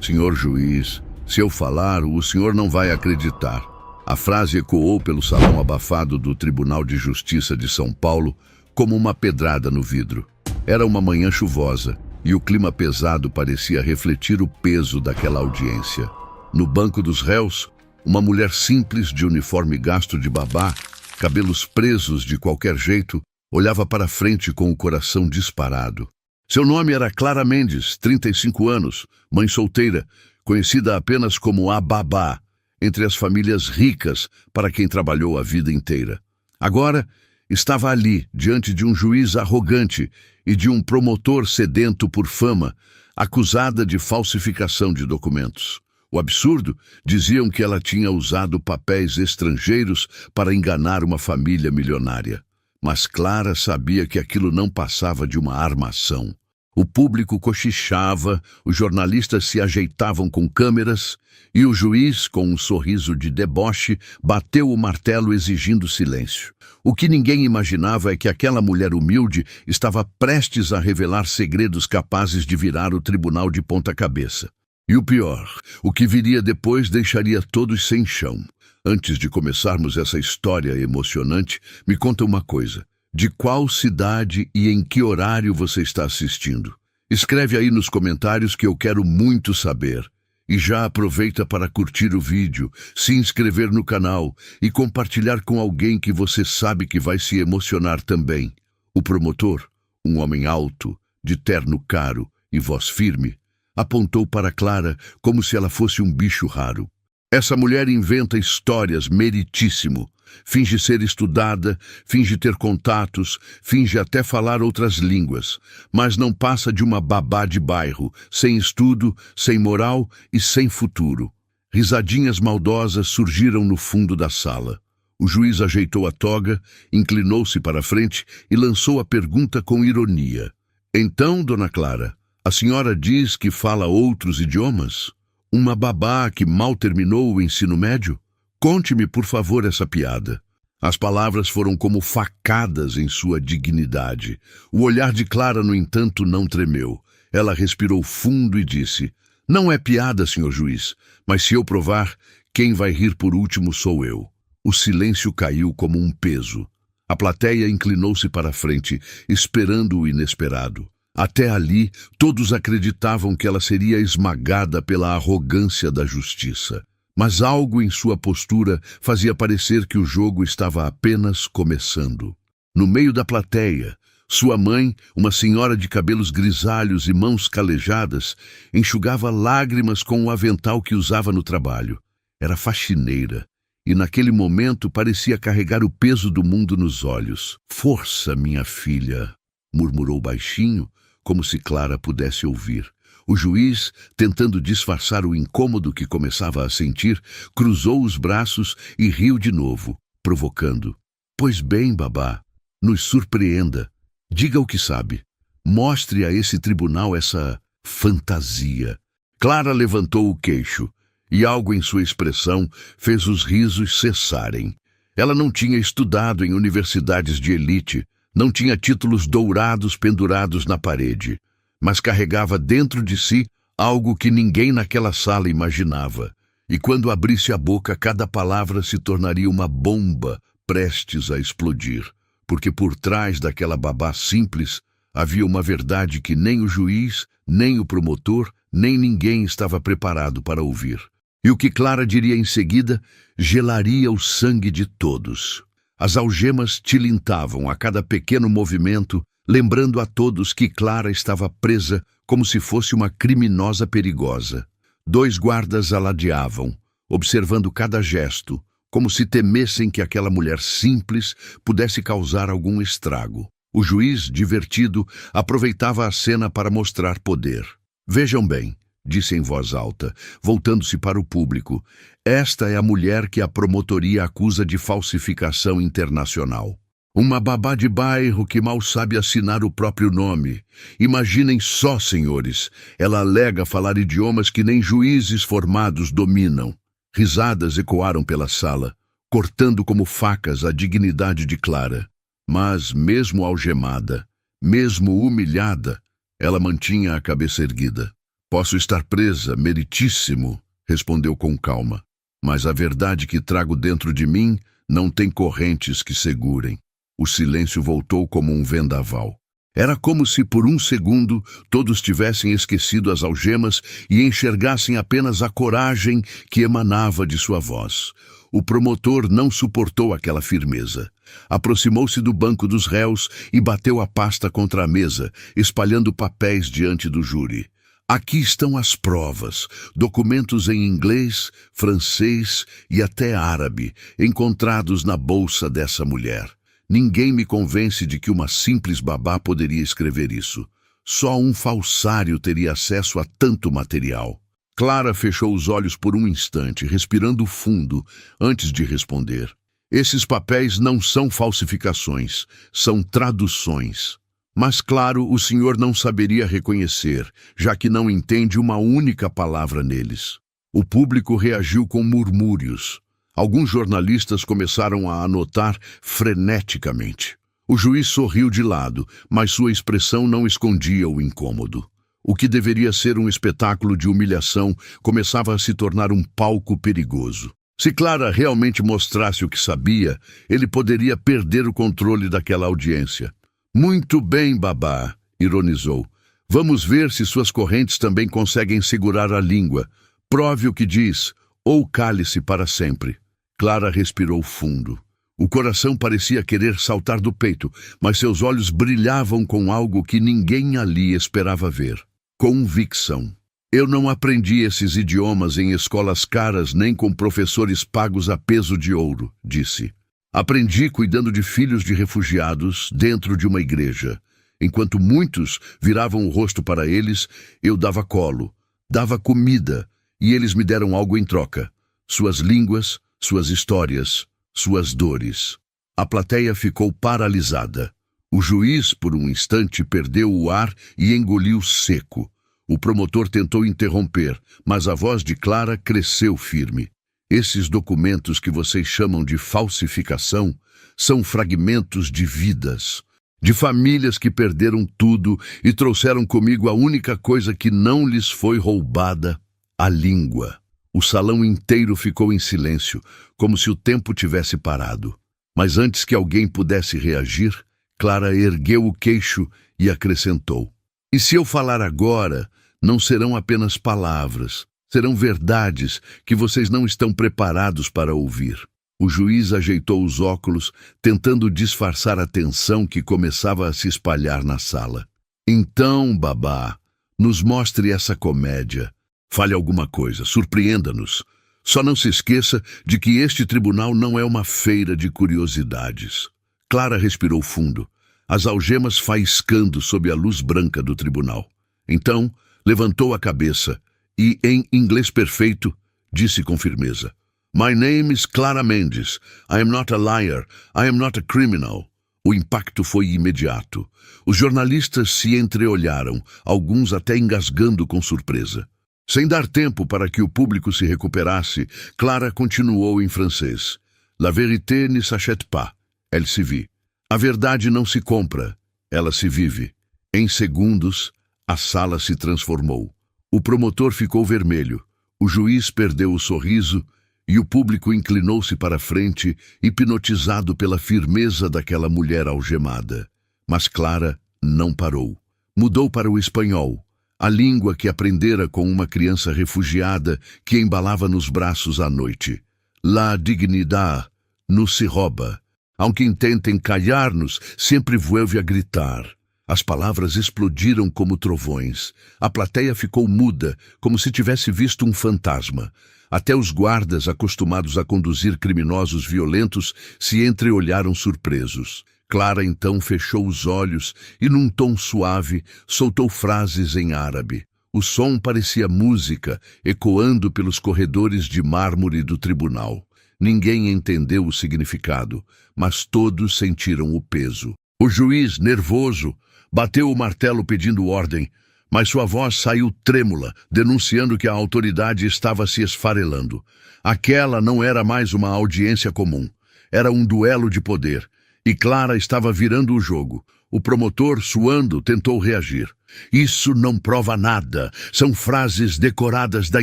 Senhor juiz, se eu falar, o senhor não vai acreditar. A frase ecoou pelo salão abafado do Tribunal de Justiça de São Paulo como uma pedrada no vidro. Era uma manhã chuvosa e o clima pesado parecia refletir o peso daquela audiência. No banco dos réus, uma mulher simples de uniforme gasto de babá, cabelos presos de qualquer jeito, olhava para frente com o coração disparado. Seu nome era Clara Mendes, 35 anos, mãe solteira, conhecida apenas como a babá, entre as famílias ricas para quem trabalhou a vida inteira. Agora, estava ali, diante de um juiz arrogante e de um promotor sedento por fama, acusada de falsificação de documentos. O absurdo, diziam que ela tinha usado papéis estrangeiros para enganar uma família milionária. Mas Clara sabia que aquilo não passava de uma armação. O público cochichava, os jornalistas se ajeitavam com câmeras e o juiz, com um sorriso de deboche, bateu o martelo exigindo silêncio. O que ninguém imaginava é que aquela mulher humilde estava prestes a revelar segredos capazes de virar o tribunal de ponta cabeça. E o pior, o que viria depois deixaria todos sem chão. Antes de começarmos essa história emocionante, me conta uma coisa. De qual cidade e em que horário você está assistindo? Escreve aí nos comentários que eu quero muito saber. E já aproveita para curtir o vídeo, se inscrever no canal e compartilhar com alguém que você sabe que vai se emocionar também. O promotor, um homem alto, de terno caro e voz firme, apontou para Clara como se ela fosse um bicho raro. Essa mulher inventa histórias meritíssimo. Finge ser estudada, finge ter contatos, finge até falar outras línguas, mas não passa de uma babá de bairro, sem estudo, sem moral e sem futuro. Risadinhas maldosas surgiram no fundo da sala. O juiz ajeitou a toga, inclinou-se para a frente e lançou a pergunta com ironia. Então, dona Clara, a senhora diz que fala outros idiomas? Uma babá que mal terminou o ensino médio? Conte-me, por favor, essa piada. As palavras foram como facadas em sua dignidade. O olhar de Clara, no entanto, não tremeu. Ela respirou fundo e disse: "Não é piada, senhor juiz, mas se eu provar, quem vai rir por último sou eu." O silêncio caiu como um peso. A plateia inclinou-se para a frente, esperando o inesperado. Até ali, todos acreditavam que ela seria esmagada pela arrogância da justiça. Mas algo em sua postura fazia parecer que o jogo estava apenas começando. No meio da plateia, sua mãe, uma senhora de cabelos grisalhos e mãos calejadas, enxugava lágrimas com o avental que usava no trabalho. Era faxineira, e naquele momento parecia carregar o peso do mundo nos olhos. "Força, minha filha", murmurou baixinho, como se Clara pudesse ouvir. O juiz, tentando disfarçar o incômodo que começava a sentir, cruzou os braços e riu de novo, provocando. "Pois bem, babá, nos surpreenda. Diga o que sabe. Mostre a esse tribunal essa fantasia." Clara levantou o queixo, e algo em sua expressão fez os risos cessarem. Ela não tinha estudado em universidades de elite, não tinha títulos dourados pendurados na parede, mas carregava dentro de si algo que ninguém naquela sala imaginava. E quando abrisse a boca, cada palavra se tornaria uma bomba prestes a explodir, porque por trás daquela babá simples havia uma verdade que nem o juiz, nem o promotor, nem ninguém estava preparado para ouvir. E o que Clara diria em seguida gelaria o sangue de todos. As algemas tilintavam a cada pequeno movimento, lembrando a todos que Clara estava presa como se fosse uma criminosa perigosa. 2 guardas a ladeavam, observando cada gesto, como se temessem que aquela mulher simples pudesse causar algum estrago. O juiz, divertido, aproveitava a cena para mostrar poder. "Vejam bem", disse em voz alta, voltando-se para o público, "esta é a mulher que a promotoria acusa de falsificação internacional. Uma babá de bairro que mal sabe assinar o próprio nome. Imaginem só, senhores, ela alega falar idiomas que nem juízes formados dominam." Risadas ecoaram pela sala, cortando como facas a dignidade de Clara. Mas, mesmo algemada, mesmo humilhada, ela mantinha a cabeça erguida. Posso estar presa, meritíssimo, respondeu com calma. Mas a verdade que trago dentro de mim não tem correntes que segurem. O silêncio voltou como um vendaval. Era como se por um segundo todos tivessem esquecido as algemas e enxergassem apenas a coragem que emanava de sua voz. O promotor não suportou aquela firmeza. Aproximou-se do banco dos réus e bateu a pasta contra a mesa, espalhando papéis diante do júri. Aqui estão as provas, documentos em inglês, francês e até árabe, encontrados na bolsa dessa mulher. Ninguém me convence de que uma simples babá poderia escrever isso. Só um falsário teria acesso a tanto material. Clara fechou os olhos por um instante, respirando fundo, antes de responder. Esses papéis não são falsificações, são traduções. Mas, claro, o senhor não saberia reconhecer, já que não entende uma única palavra neles. O público reagiu com murmúrios. Alguns jornalistas começaram a anotar freneticamente. O juiz sorriu de lado, mas sua expressão não escondia o incômodo. O que deveria ser um espetáculo de humilhação começava a se tornar um palco perigoso. Se Clara realmente mostrasse o que sabia, ele poderia perder o controle daquela audiência. Muito bem, babá, ironizou. Vamos ver se suas correntes também conseguem segurar a língua. Prove o que diz, ou cale-se para sempre. Clara respirou fundo. O coração parecia querer saltar do peito, mas seus olhos brilhavam com algo que ninguém ali esperava ver. Convicção. Eu não aprendi esses idiomas em escolas caras nem com professores pagos a peso de ouro, disse. Aprendi cuidando de filhos de refugiados dentro de uma igreja. Enquanto muitos viravam o rosto para eles, eu dava colo, dava comida, e eles me deram algo em troca. Suas línguas, suas histórias, suas dores. A plateia ficou paralisada. O juiz, por um instante, perdeu o ar e engoliu seco. O promotor tentou interromper, mas a voz de Clara cresceu firme. Esses documentos que vocês chamam de falsificação são fragmentos de vidas, de famílias que perderam tudo e trouxeram comigo a única coisa que não lhes foi roubada, a língua. O salão inteiro ficou em silêncio, como se o tempo tivesse parado. Mas antes que alguém pudesse reagir, Clara ergueu o queixo e acrescentou: E se eu falar agora, não serão apenas palavras, serão verdades que vocês não estão preparados para ouvir. O juiz ajeitou os óculos, tentando disfarçar a tensão que começava a se espalhar na sala. Então, babá, nos mostre essa comédia. Fale alguma coisa, surpreenda-nos. Só não se esqueça de que este tribunal não é uma feira de curiosidades. Clara respirou fundo, as algemas faiscando sob a luz branca do tribunal. Então, levantou a cabeça e, em inglês perfeito, disse com firmeza: My name is Clara Mendes. I am not a liar. I am not a criminal. O impacto foi imediato. Os jornalistas se entreolharam, alguns até engasgando com surpresa. Sem dar tempo para que o público se recuperasse, Clara continuou em francês. La vérité ne s'achète pas, elle se vit. A verdade não se compra, ela se vive. Em segundos, a sala se transformou. O promotor ficou vermelho, o juiz perdeu o sorriso e o público inclinou-se para a frente, hipnotizado pela firmeza daquela mulher algemada. Mas Clara não parou. Mudou para o espanhol, a língua que aprendera com uma criança refugiada que embalava nos braços à noite. La dignidad nos se rouba. Aunque intentem callar-nos, sempre vuelve a gritar. As palavras explodiram como trovões. A plateia ficou muda, como se tivesse visto um fantasma. Até os guardas, acostumados a conduzir criminosos violentos, se entreolharam surpresos. Clara então fechou os olhos e, num tom suave, soltou frases em árabe. O som parecia música, ecoando pelos corredores de mármore do tribunal. Ninguém entendeu o significado, mas todos sentiram o peso. O juiz, nervoso, bateu o martelo pedindo ordem, mas sua voz saiu trêmula, denunciando que a autoridade estava se esfarelando. Aquela não era mais uma audiência comum. Era um duelo de poder. E Clara estava virando o jogo. O promotor, suando, tentou reagir. Isso não prova nada. São frases decoradas da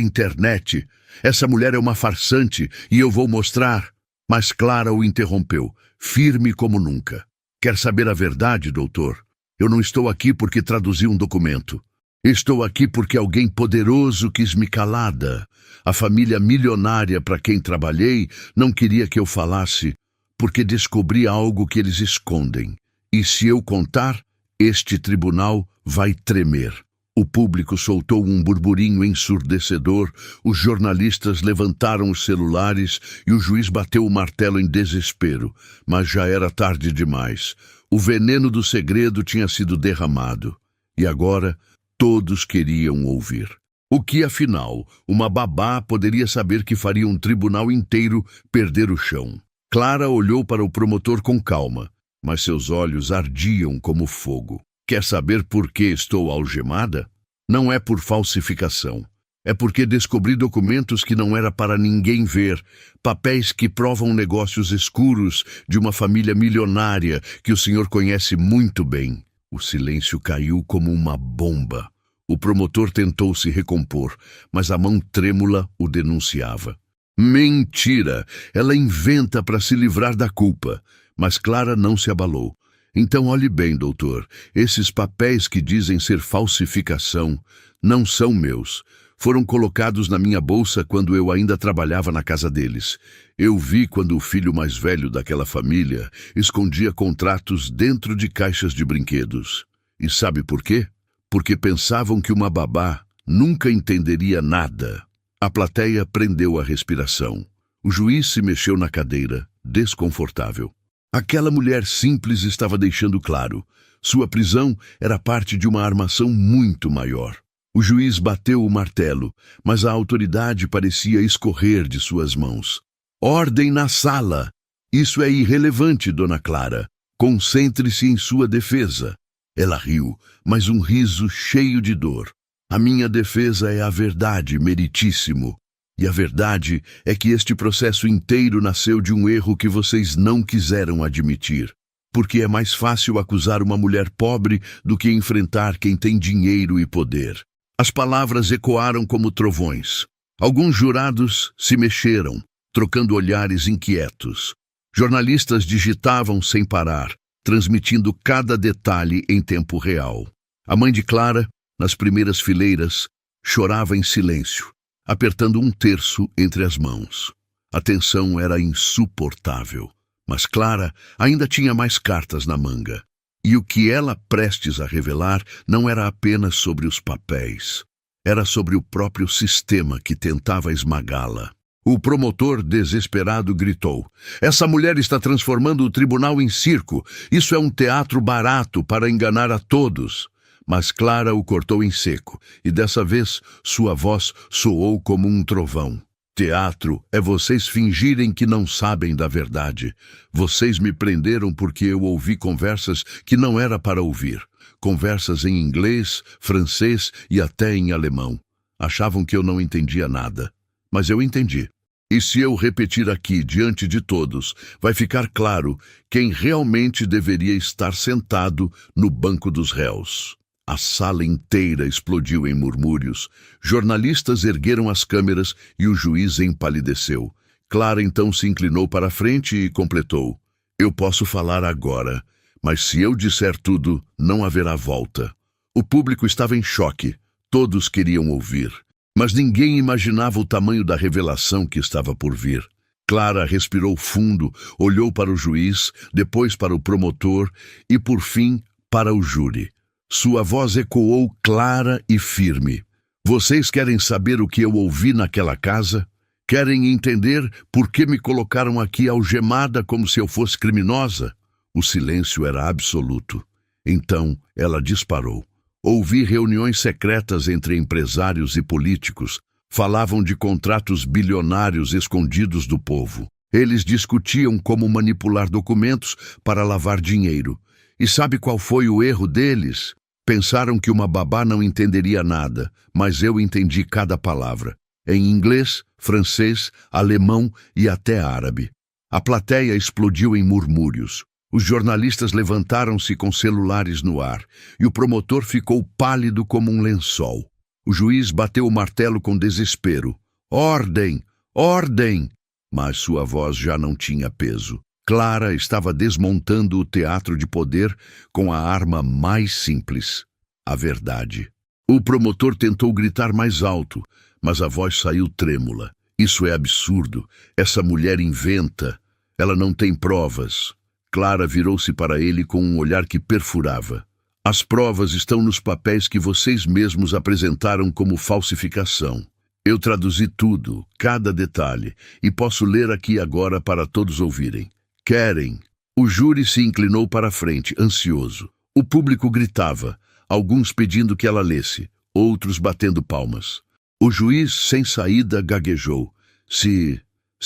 internet. Essa mulher é uma farsante e eu vou mostrar. Mas Clara o interrompeu, firme como nunca. Quer saber a verdade, doutor? Eu não estou aqui porque traduzi um documento. Estou aqui porque alguém poderoso quis me calada. A família milionária para quem trabalhei não queria que eu falasse, porque descobri algo que eles escondem. E se eu contar, este tribunal vai tremer. O público soltou um burburinho ensurdecedor, os jornalistas levantaram os celulares e o juiz bateu o martelo em desespero. Mas já era tarde demais. O veneno do segredo tinha sido derramado. E agora, todos queriam ouvir. O que, afinal, uma babá poderia saber que faria um tribunal inteiro perder o chão? Clara olhou para o promotor com calma, mas seus olhos ardiam como fogo. Quer saber por que estou algemada? Não é por falsificação. É porque descobri documentos que não era para ninguém ver, papéis que provam negócios escuros de uma família milionária que o senhor conhece muito bem. O silêncio caiu como uma bomba. O promotor tentou se recompor, mas a mão trêmula o denunciava. Mentira! Ela inventa para se livrar da culpa. Mas Clara não se abalou. Então olhe bem, doutor. Esses papéis que dizem ser falsificação não são meus. Foram colocados na minha bolsa quando eu ainda trabalhava na casa deles. Eu vi quando o filho mais velho daquela família escondia contratos dentro de caixas de brinquedos. E sabe por quê? Porque pensavam que uma babá nunca entenderia nada. A plateia prendeu a respiração. O juiz se mexeu na cadeira, desconfortável. Aquela mulher simples estava deixando claro. Sua prisão era parte de uma armação muito maior. O juiz bateu o martelo, mas a autoridade parecia escorrer de suas mãos. Ordem na sala! Isso é irrelevante, dona Clara. Concentre-se em sua defesa. Ela riu, mas um riso cheio de dor. A minha defesa é a verdade, meritíssimo. E a verdade é que este processo inteiro nasceu de um erro que vocês não quiseram admitir. Porque é mais fácil acusar uma mulher pobre do que enfrentar quem tem dinheiro e poder. As palavras ecoaram como trovões. Alguns jurados se mexeram, trocando olhares inquietos. Jornalistas digitavam sem parar, transmitindo cada detalhe em tempo real. A mãe de Clara, nas primeiras fileiras, chorava em silêncio, apertando um terço entre as mãos. A tensão era insuportável, mas Clara ainda tinha mais cartas na manga. E o que ela prestes a revelar não era apenas sobre os papéis. Era sobre o próprio sistema que tentava esmagá-la. O promotor, desesperado, gritou: "Essa mulher está transformando o tribunal em circo. Isso é um teatro barato para enganar a todos." Mas Clara o cortou em seco, e dessa vez sua voz soou como um trovão. Teatro é vocês fingirem que não sabem da verdade. Vocês me prenderam porque eu ouvi conversas que não era para ouvir. Conversas em inglês, francês e até em alemão. Achavam que eu não entendia nada. Mas eu entendi. E se eu repetir aqui diante de todos, vai ficar claro quem realmente deveria estar sentado no banco dos réus. A sala inteira explodiu em murmúrios. Jornalistas ergueram as câmeras e o juiz empalideceu. Clara então se inclinou para a frente e completou: "Eu posso falar agora, mas se eu disser tudo, não haverá volta." O público estava em choque. Todos queriam ouvir. Mas ninguém imaginava o tamanho da revelação que estava por vir. Clara respirou fundo, olhou para o juiz, depois para o promotor e, por fim, para o júri. Sua voz ecoou clara e firme. "Vocês querem saber o que eu ouvi naquela casa? Querem entender por que me colocaram aqui algemada como se eu fosse criminosa?" O silêncio era absoluto. Então ela disparou. "Ouvi reuniões secretas entre empresários e políticos. Falavam de contratos bilionários escondidos do povo. Eles discutiam como manipular documentos para lavar dinheiro. E sabe qual foi o erro deles? Pensaram que uma babá não entenderia nada, mas eu entendi cada palavra. Em inglês, francês, alemão e até árabe. A plateia explodiu em murmúrios. Os jornalistas levantaram-se com celulares no ar, e o promotor ficou pálido como um lençol. O juiz bateu o martelo com desespero. Ordem! Ordem! Mas sua voz já não tinha peso. Clara estava desmontando o teatro de poder com a arma mais simples, a verdade. O promotor tentou gritar mais alto, mas a voz saiu trêmula. Isso é absurdo. Essa mulher inventa. Ela não tem provas. Clara virou-se para ele com um olhar que perfurava. As provas estão nos papéis que vocês mesmos apresentaram como falsificação. Eu traduzi tudo, cada detalhe, e posso ler aqui agora para todos ouvirem. Querem? O júri se inclinou para a frente, ansioso. O público gritava, alguns pedindo que ela lesse, outros batendo palmas. O juiz, sem saída, gaguejou. Se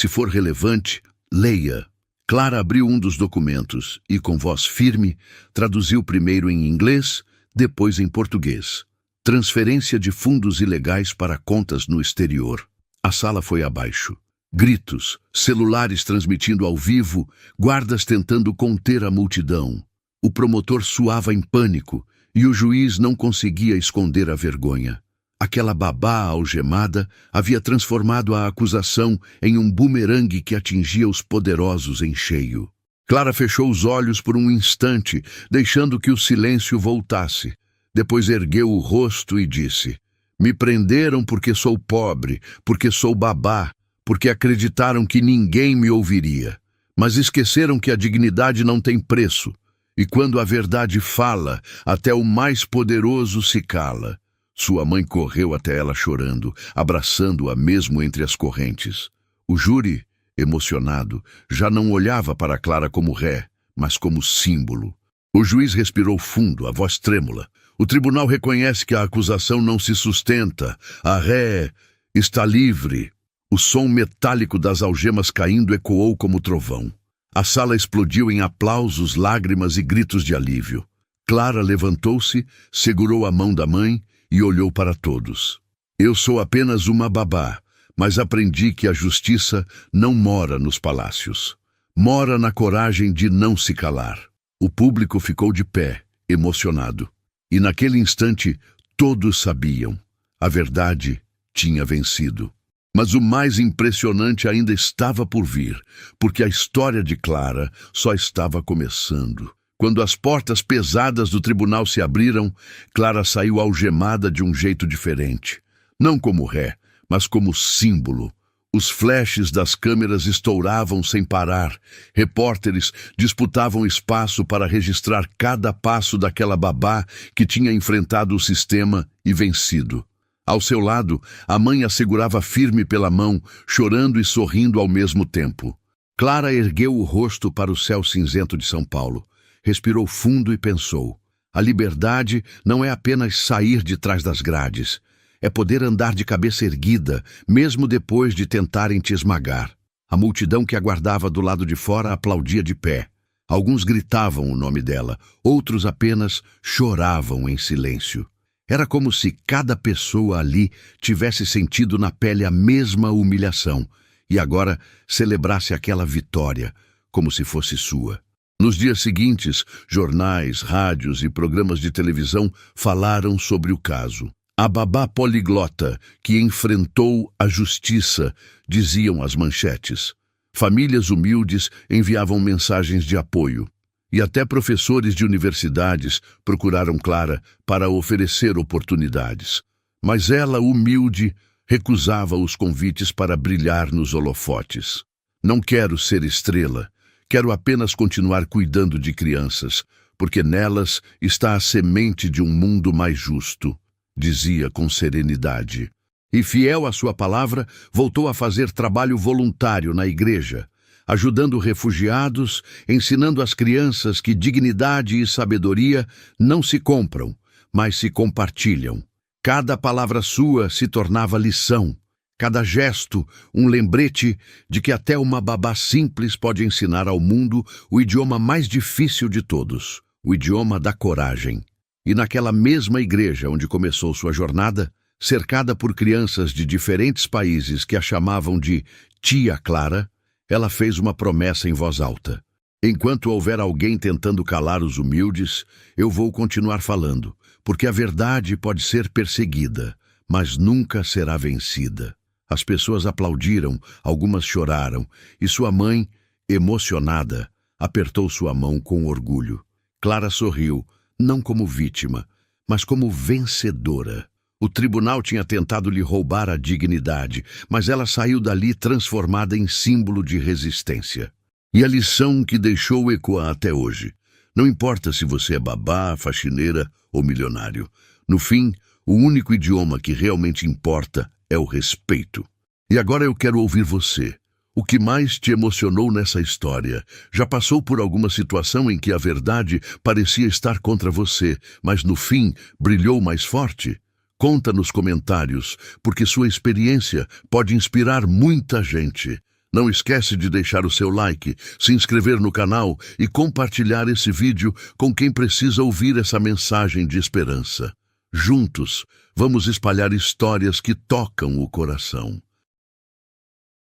for relevante, leia. Clara abriu um dos documentos e, com voz firme, traduziu primeiro em inglês, depois em português. Transferência de fundos ilegais para contas no exterior. A sala foi abaixo. Gritos, celulares transmitindo ao vivo, guardas tentando conter a multidão. O promotor suava em pânico e o juiz não conseguia esconder a vergonha. Aquela babá algemada havia transformado a acusação em um bumerangue que atingia os poderosos em cheio. Clara fechou os olhos por um instante, deixando que o silêncio voltasse. Depois ergueu o rosto e disse: Me prenderam porque sou pobre, porque sou babá, porque acreditaram que ninguém me ouviria. Mas esqueceram que a dignidade não tem preço. E quando a verdade fala, até o mais poderoso se cala. Sua mãe correu até ela chorando, abraçando-a mesmo entre as correntes. O júri, emocionado, já não olhava para Clara como ré, mas como símbolo. O juiz respirou fundo, a voz trêmula. O tribunal reconhece que a acusação não se sustenta. A ré está livre. O som metálico das algemas caindo ecoou como trovão. A sala explodiu em aplausos, lágrimas e gritos de alívio. Clara levantou-se, segurou a mão da mãe e olhou para todos. Eu sou apenas uma babá, mas aprendi que a justiça não mora nos palácios. Mora na coragem de não se calar. O público ficou de pé, emocionado. E naquele instante, todos sabiam. A verdade tinha vencido. Mas o mais impressionante ainda estava por vir, porque a história de Clara só estava começando. Quando as portas pesadas do tribunal se abriram, Clara saiu algemada de um jeito diferente. Não como ré, mas como símbolo. Os flashes das câmeras estouravam sem parar. Repórteres disputavam espaço para registrar cada passo daquela babá que tinha enfrentado o sistema e vencido. Ao seu lado, a mãe a segurava firme pela mão, chorando e sorrindo ao mesmo tempo. Clara ergueu o rosto para o céu cinzento de São Paulo. Respirou fundo e pensou. A liberdade não é apenas sair de trás das grades. É poder andar de cabeça erguida, mesmo depois de tentarem te esmagar. A multidão que aguardava do lado de fora aplaudia de pé. Alguns gritavam o nome dela, outros apenas choravam em silêncio. Era como se cada pessoa ali tivesse sentido na pele a mesma humilhação e agora celebrasse aquela vitória, como se fosse sua. Nos dias seguintes, jornais, rádios e programas de televisão falaram sobre o caso. A babá poliglota que enfrentou a justiça, diziam as manchetes. Famílias humildes enviavam mensagens de apoio. E até professores de universidades procuraram Clara para oferecer oportunidades. Mas ela, humilde, recusava os convites para brilhar nos holofotes. Não quero ser estrela. Quero apenas continuar cuidando de crianças, porque nelas está a semente de um mundo mais justo, dizia com serenidade. E, fiel à sua palavra, voltou a fazer trabalho voluntário na igreja, ajudando refugiados, ensinando às crianças que dignidade e sabedoria não se compram, mas se compartilham. Cada palavra sua se tornava lição. Cada gesto, um lembrete de que até uma babá simples pode ensinar ao mundo o idioma mais difícil de todos, o idioma da coragem. E naquela mesma igreja onde começou sua jornada, cercada por crianças de diferentes países que a chamavam de Tia Clara, ela fez uma promessa em voz alta. Enquanto houver alguém tentando calar os humildes, eu vou continuar falando, porque a verdade pode ser perseguida, mas nunca será vencida. As pessoas aplaudiram, algumas choraram, e sua mãe, emocionada, apertou sua mão com orgulho. Clara sorriu, não como vítima, mas como vencedora. O tribunal tinha tentado lhe roubar a dignidade, mas ela saiu dali transformada em símbolo de resistência. E a lição que deixou ecoar até hoje. Não importa se você é babá, faxineira ou milionário. No fim, o único idioma que realmente importa é o respeito. E agora eu quero ouvir você. O que mais te emocionou nessa história? Já passou por alguma situação em que a verdade parecia estar contra você, mas no fim brilhou mais forte? Conta nos comentários, porque sua experiência pode inspirar muita gente. Não esquece de deixar o seu like, se inscrever no canal e compartilhar esse vídeo com quem precisa ouvir essa mensagem de esperança. Juntos, vamos espalhar histórias que tocam o coração.